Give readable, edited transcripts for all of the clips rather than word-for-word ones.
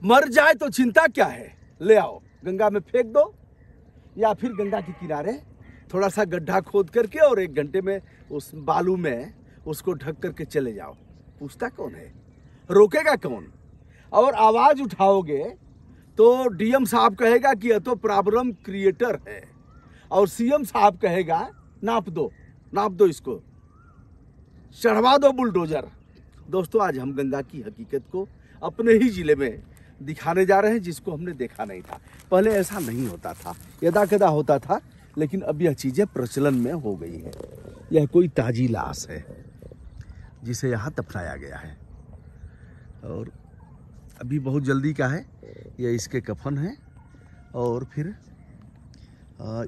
मर जाए तो चिंता क्या है, ले आओ गंगा में फेंक दो, या फिर गंगा के किनारे थोड़ा सा गड्ढा खोद करके और 1 घंटे में उस बालू में उसको ढक करके चले जाओ। पूछता कौन है, रोकेगा कौन? और आवाज उठाओगे तो डीएम साहब कहेगा कि यह तो प्रॉब्लम क्रिएटर है, और सीएम साहब कहेगा नाप दो इसको, चढ़वा दो बुलडोजर। दोस्तों, आज हम गंगा की हकीकत को अपने ही जिले में दिखाने जा रहे हैं, जिसको हमने देखा नहीं था। पहले ऐसा नहीं होता था, यदा कदा होता था, लेकिन अब यह चीजें प्रचलन में हो गई है। यह कोई ताजी लाश है जिसे यहाँ दफनाया गया है, और अभी बहुत जल्दी का है। यह इसके कफन है, और फिर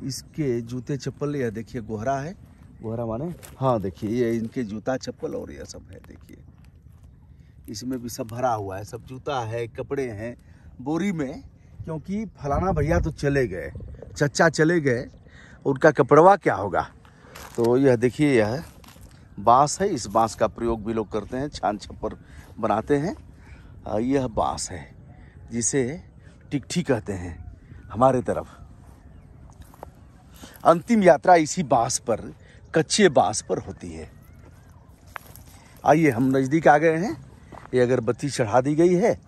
इसके जूते चप्पल, यह देखिए गोहरा है। गोहरा माने, हाँ देखिए ये इनके जूता चप्पल और यह सब है। देखिए इसमें भी सब भरा हुआ है, सब जूता है, कपड़े हैं बोरी में, क्योंकि फलाना भैया तो चले गए, चचा चले गए, उनका कपड़वा क्या होगा। तो यह देखिए यह बांस है, इस बांस का प्रयोग भी लोग करते हैं, छान छप्पर बनाते हैं। यह बांस है जिसे टिकठी कहते हैं हमारे तरफ। अंतिम यात्रा इसी बांस पर, कच्चे बांस पर होती है। आइए हम नजदीक आ गए हैं। ये अगरबत्ती चढ़ा दी गई है,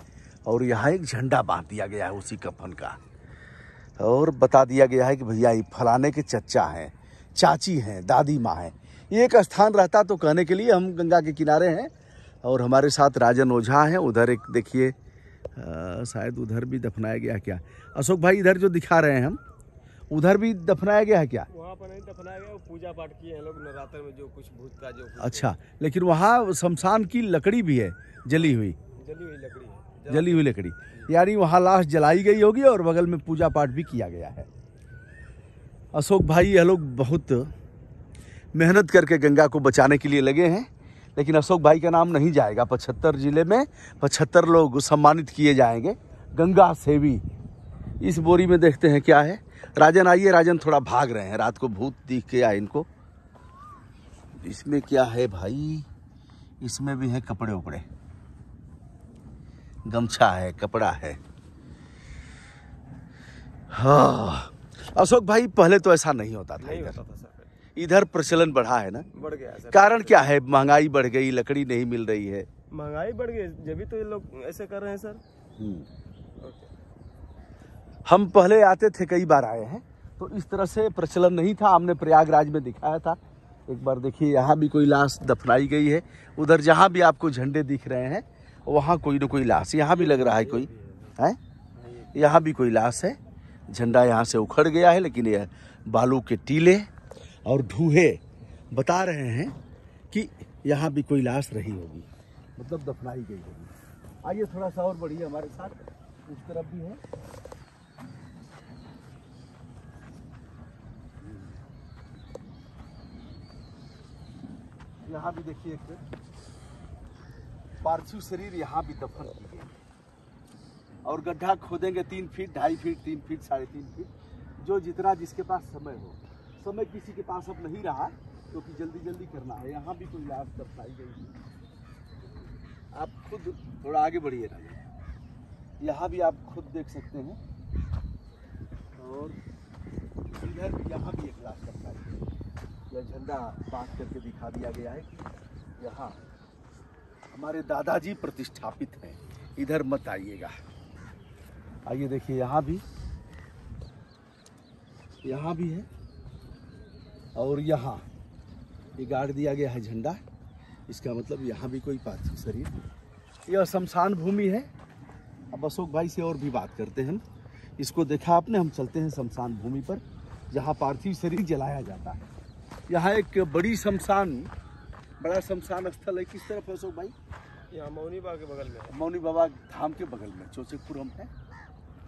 और यहाँ एक झंडा बांध दिया गया है उसी कफन का, और बता दिया गया है कि भैया ये फलाने के चचा हैं, चाची हैं, दादी माँ हैं। ये एक स्थान रहता तो कहने के लिए हम गंगा के किनारे हैं, और हमारे साथ राजन ओझा हैं। उधर एक देखिए शायद उधर भी दफनाया गया क्या, अशोक भाई इधर जो दिखा रहे हैं हम, उधर भी दफनाया गया है क्या? वहाँ पर नहीं दफनाया गया, पूजा पाठ किए हैं लोग नवरात्र में, जो कुछ भूत का जो। अच्छा, लेकिन वहाँ शमशान की लकड़ी भी है, जली हुई लकड़ी है, जली हुई लकड़ी, यानी वहाँ लाश जलाई गई होगी और बगल में पूजा पाठ भी किया गया है। अशोक भाई यह लोग बहुत मेहनत करके गंगा को बचाने के लिए लगे हैं, लेकिन अशोक भाई का नाम नहीं जाएगा। 75 जिले में 75 लोग सम्मानित किए जाएंगे गंगा सेवी। इस बोरी में देखते हैं क्या है। राजन आइए, राजन थोड़ा भाग रहे हैं, रात को भूत दिख के आए इनको। इसमें क्या है भाई, इसमें भी है कपड़े उपड़े, गमछा है, कपड़ा है। हाँ अशोक भाई, पहले तो ऐसा नहीं होता था, इधर प्रचलन बढ़ा है ना, बढ़ गया सर। कारण क्या है? महंगाई बढ़ गई, लकड़ी नहीं मिल रही है। महंगाई बढ़ गई, जब भी तो ये लोग ऐसे कर रहे हैं सर। हम पहले आते थे, कई बार आए हैं, तो इस तरह से प्रचलन नहीं था। हमने प्रयागराज में दिखाया था एक बार। देखिए यहाँ भी कोई लाश दफनाई गई है, उधर जहाँ भी आपको झंडे दिख रहे हैं वहाँ कोई ना कोई लाश, यहाँ भी लग रहा है कोई है, यहाँ भी कोई लाश है। झंडा यहाँ से उखड़ गया है, लेकिन यह बालू के टीले और ढूहे बता रहे हैं कि यहाँ भी कोई लाश रही होगी, मतलब दफनाई गई होगी। आइए थोड़ा सा और बढ़िए हमारे साथ, उस तरफ भी है। यहाँ भी देखिए एक पार्थिव शरीर यहाँ भी दफन की गई, और गड्ढा खोदेंगे 3 फीट, 2.5 फीट, 3 फीट, 3.5 फीट, जो जितना जिसके पास समय हो। समय किसी के पास अब नहीं रहा, क्योंकि जल्दी जल्दी करना है। यहाँ भी कोई लाश दफनाई गई है। आप खुद थोड़ा आगे बढ़िए ना, यहाँ भी आप खुद देख सकते हैं, और इधर भी, यहाँ भी एक लाश दफनाई गई। यह झंडा बांध करके दिखा दिया गया है कि यहाँ हमारे दादाजी प्रतिष्ठापित हैं, इधर मत आइएगा। आइए देखिए यहाँ भी है, और यहाँ ये गाड़ दिया गया है झंडा। इसका मतलब यहाँ भी कोई पार्थिव शरीर। यह शमशान भूमि है। अब अशोक भाई से और भी बात करते हैं। इसको देखा आपने, हम चलते हैं शमशान भूमि पर, जहाँ पार्थिव शरीर जलाया जाता है। यहाँ एक बड़ा शमशान स्थल है। किस तरफ है अशोक भाई? यहाँ मौनी बाबा के बगल में है। मौनी बाबा धाम के बगल में चौचकपुर हम हैं।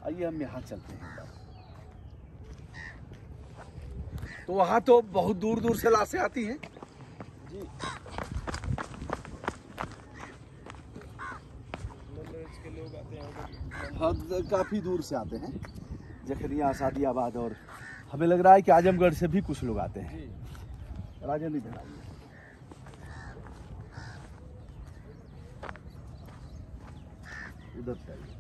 आइए हम यहाँ चलते हैं। तो वहाँ तो बहुत दूर दूर से लाशें आती हैं जी, के लोग आते हैं। हाँ, काफी दूर से आते हैं, जखनिया, सादियाबाद, और हमें लग रहा है कि आजमगढ़ से भी कुछ लोग आते हैं। राजन इधर आइए। उधर से आइए।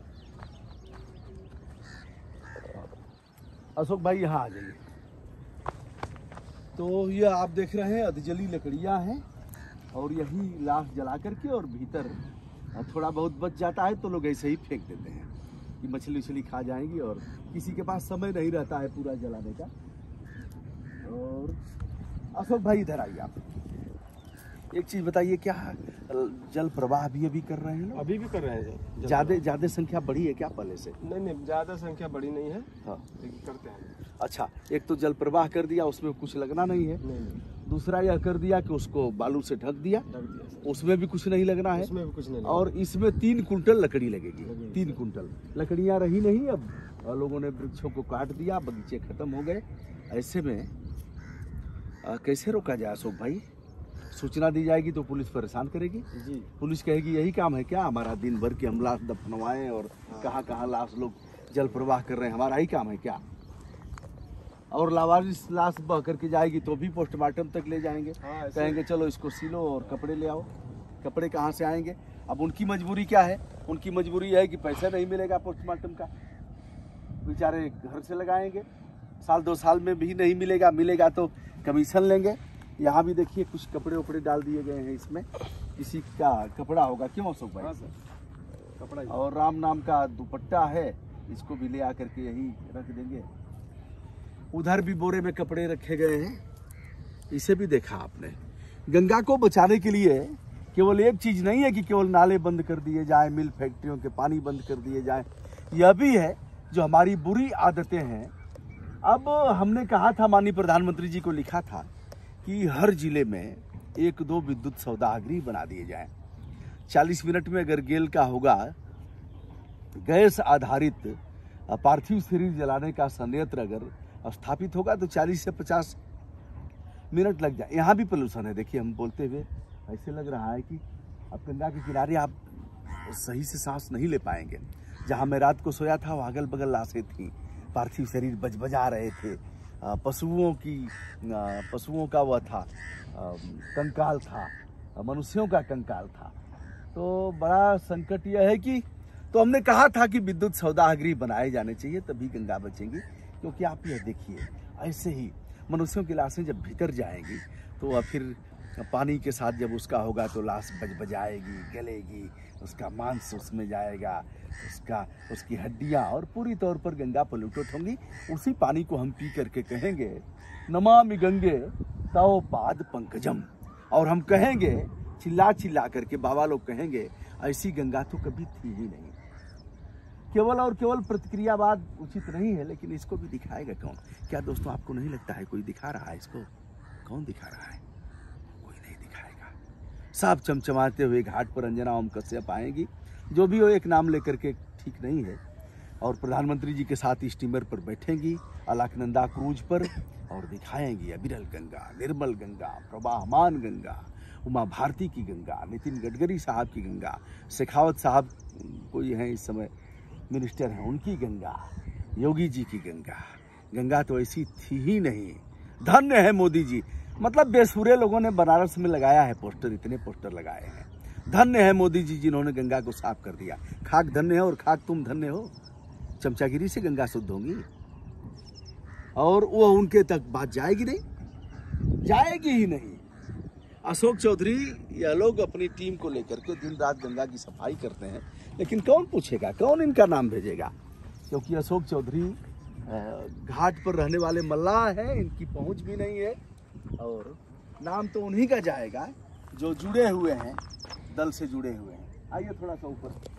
अशोक भाई यहाँ आ जाइए। तो ये आप देख रहे हैं अधजली लकड़ियाँ हैं और यही लाश जला करके और भीतर थोड़ा बहुत बच जाता है तो लोग ऐसे ही फेंक देते हैं कि मछली उछली खा जाएंगी और किसी के पास समय नहीं रहता है पूरा जलाने का। और अशोक भाई इधर आइए आप, एक चीज बताइए, क्या जल प्रवाह अभी कर रहे हैं लोग? अभी भी कर रहे हैं सर। ज्यादा संख्या बढ़ी है क्या पहले से? नहीं, ज्यादा संख्या बड़ी नहीं है। हाँ, लेकिन करते हैं। अच्छा, एक तो जल प्रवाह कर दिया, उसमें कुछ लगना नहीं है। नहीं, दूसरा यह कर दिया कि उसको बालू से ढक दिया सर। उसमें भी कुछ नहीं लगना है। उसमें भी कुछ नहीं और इसमें 3 कुंटल लकड़ी लगेगी। 3 कुंटल लकड़ियां रही नहीं। अब लोगों ने वृक्षों को काट दिया, बगीचे खत्म हो गए। ऐसे में कैसे रोका जाए अशोक भाई? सूचना दी जाएगी तो पुलिस परेशान करेगी जी। पुलिस कहेगी यही काम है क्या हमारा, दिन भर की हम लाश दफनवाएं और कहाँ कहाँ लाश लोग जल प्रवाह कर रहे हैं, हमारा ही काम है क्या? और लावारिस लाश बह करके जाएगी तो भी पोस्टमार्टम तक ले जाएंगे। कहेंगे चलो इसको सिलो और कपड़े ले आओ। कपड़े कहाँ से आएंगे? अब उनकी मजबूरी क्या है? उनकी मजबूरी है कि पैसा नहीं मिलेगा पोस्टमार्टम का, बेचारे घर से लगाएंगे, साल 2 साल में भी नहीं मिलेगा, मिलेगा तो कमीशन लेंगे। यहाँ भी देखिए कुछ कपड़े उपड़े डाल दिए गए हैं, इसमें किसी का कपड़ा होगा, क्यों अशोक भाई? हाँ सर, कपड़ा ही। और राम नाम का दुपट्टा है, इसको भी ले आकर के यही रख देंगे। उधर भी बोरे में कपड़े रखे गए हैं, इसे भी देखा आपने। गंगा को बचाने के लिए केवल एक चीज नहीं है कि केवल नाले बंद कर दिए जाए, मिल फैक्ट्रियों के पानी बंद कर दिए जाए, यह भी है जो हमारी बुरी आदतें हैं। अब हमने कहा था, माननीय प्रधानमंत्री जी को लिखा था कि हर जिले में 1-2 विद्युत सौदागृह बना दिए जाएं। 40 मिनट में अगर गेल का होगा गैस आधारित पार्थिव शरीर जलाने का संयंत्र अगर स्थापित होगा तो 40 से 50 मिनट लग जाए। यहाँ भी पोल्यूशन है, देखिए हम बोलते हुए ऐसे लग रहा है कि अब गंगा के किनारे आप सही से सांस नहीं ले पाएंगे। जहाँ मैं रात को सोया था वहाँ अगल बगल लाशें थी, पार्थिव शरीर बजबजा रहे थे, पशुओं का वह था कंकाल था, मनुष्यों का कंकाल था। तो बड़ा संकट यह है कि तो हमने कहा था कि विद्युत सौदागृह बनाए जाने चाहिए, तभी गंगा बचेंगी। क्योंकि आप यह देखिए, ऐसे ही मनुष्यों की लाशें जब भीतर जाएंगी तो वह फिर पानी के साथ जब उसका होगा तो लाश बजबजाएगी, गलेगी, उसका मांस उसमें जाएगा, उसकी हड्डियां, और पूरी तौर पर गंगा पोल्यूटेड होंगी। उसी पानी को हम पी करके कहेंगे नमामि गंगे तव पाद पंकजम, और हम कहेंगे चिल्ला चिल्ला करके, बाबा लोग कहेंगे ऐसी गंगा तो कभी थी ही नहीं। केवल और केवल प्रतिक्रियावाद उचित नहीं है, लेकिन इसको भी दिखाएगा कौन? क्या दोस्तों आपको नहीं लगता है कोई दिखा रहा है इसको? कौन दिखा रहा है? कोई नहीं दिखाएगा। सब चमचमाते हुए घाट पर अंजना ओम कश्यप आएंगी, जो भी हो एक नाम लेकर के ठीक नहीं है, और प्रधानमंत्री जी के साथ स्टीमर पर बैठेंगी अलकनंदा क्रूज पर और दिखाएंगी अविरल गंगा, निर्मल गंगा, प्रवाहमान गंगा, उमा भारती की गंगा, नितिन गडकरी साहब की गंगा, शेखावत साहब कोई हैं इस समय मिनिस्टर हैं, उनकी गंगा, योगी जी की गंगा। गंगा तो ऐसी थी ही नहीं। धन्य है मोदी जी, मतलब बेसुरे लोगों ने बनारस में लगाया है पोस्टर, इतने पोस्टर लगाए हैं। धन्य है मोदी जी जिन्होंने गंगा को साफ कर दिया। खाक धन्य है और खाक तुम धन्य हो। चमचागिरी से गंगा शुद्ध होगी और वो उनके तक बात जाएगी नहीं, जाएगी ही नहीं। अशोक चौधरी यह लोग अपनी टीम को लेकर के दिन रात गंगा की सफाई करते हैं, लेकिन कौन पूछेगा, कौन इनका नाम भेजेगा? क्योंकि अशोक चौधरी घाट पर रहने वाले मल्लाह हैं, इनकी पहुंच भी नहीं है, और नाम तो उन्हीं का जाएगा जो जुड़े हुए हैं, दल से जुड़े हुए हैं। आइए थोड़ा सा ऊपर।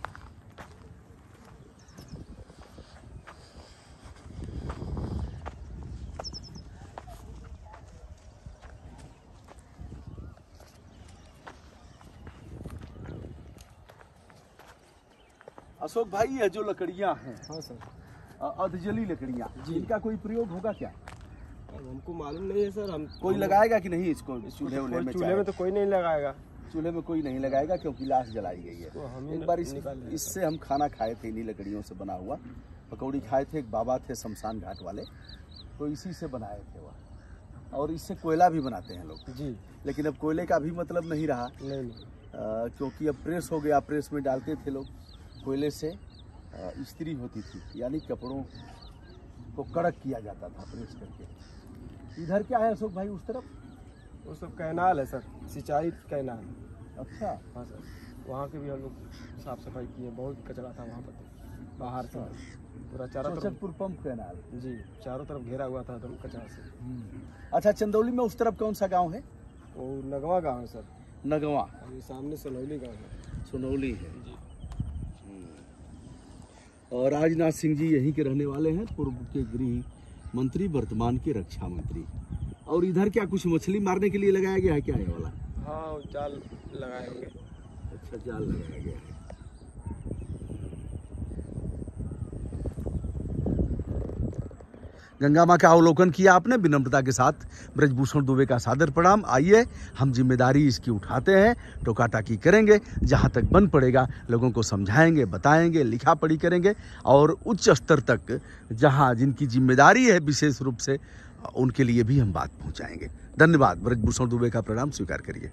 अशोक भाई, ये जो लकड़ियां हैं, हाँ सर, अधजली लकड़ियां, इनका कोई प्रयोग होगा क्या? हमको मालूम नहीं है सर। हम कोई लगाएगा कि नहीं इसको चूल्हे में? चूल्हे में तो कोई नहीं लगाएगा। चूल्हे में कोई नहीं लगाएगा क्योंकि लाश जलाई गई है। तो हम एक बार इससे हम खाना खाए थे, इन्हीं लकड़ियों से बना हुआ पकौड़ी खाए थे। एक बाबा थे शमशान घाट वाले, तो इसी से बनाए थे वह, और इससे कोयला भी बनाते हैं लोग जी। लेकिन अब कोयले का भी मतलब नहीं रहा, नहीं। क्योंकि अब प्रेस हो गया, प्रेस में डालते थे लोग। कोयले से इस्त्री होती थी, यानी कपड़ों को कड़क किया जाता था प्रेस करके। इधर क्या है अशोक भाई उस तरफ? वो सब कैनाल है सर, सिंचाई कैनाल। अच्छा, हाँ सर, वहाँ के भी हम लोग साफ सफाई किए, बहुत कचरा था वहाँ पर, बाहर से पूरा चारों तरफ। सोचतपुर पंप कैनाल। जी, चारों तरफ घेरा हुआ था एकदम कचरा से। अच्छा, चंदौली में उस तरफ कौन सा गांव है? वो नगवा गाँव है सर, नगवा। ये सामने सोनौली गाँव है। सोनौली है जी। और राजनाथ सिंह जी यहीं के रहने वाले हैं, पूर्व के गृह मंत्री, वर्तमान के रक्षा मंत्री। और इधर क्या कुछ मछली मारने के लिए लगाया गया है क्या ये वाला? हाँ, वो जाल लगाए होंगे। अच्छा, जाल लगाया गया है। गंगा माँ का अवलोकन किया आपने, विनम्रता के साथ ब्रजभूषण दुबे का सादर प्रणाम। आइए हम जिम्मेदारी इसकी उठाते हैं, टोका टाकी करेंगे, जहाँ तक बन पड़ेगा लोगों को समझाएंगे, बताएंगे, लिखा पढ़ी करेंगे और उच्च स्तर तक जहाँ जिनकी जिम्मेदारी है विशेष रूप से उनके लिए भी हम बात पहुँचाएंगे। धन्यवाद। ब्रजभूषण दुबे का प्रणाम स्वीकार करिए।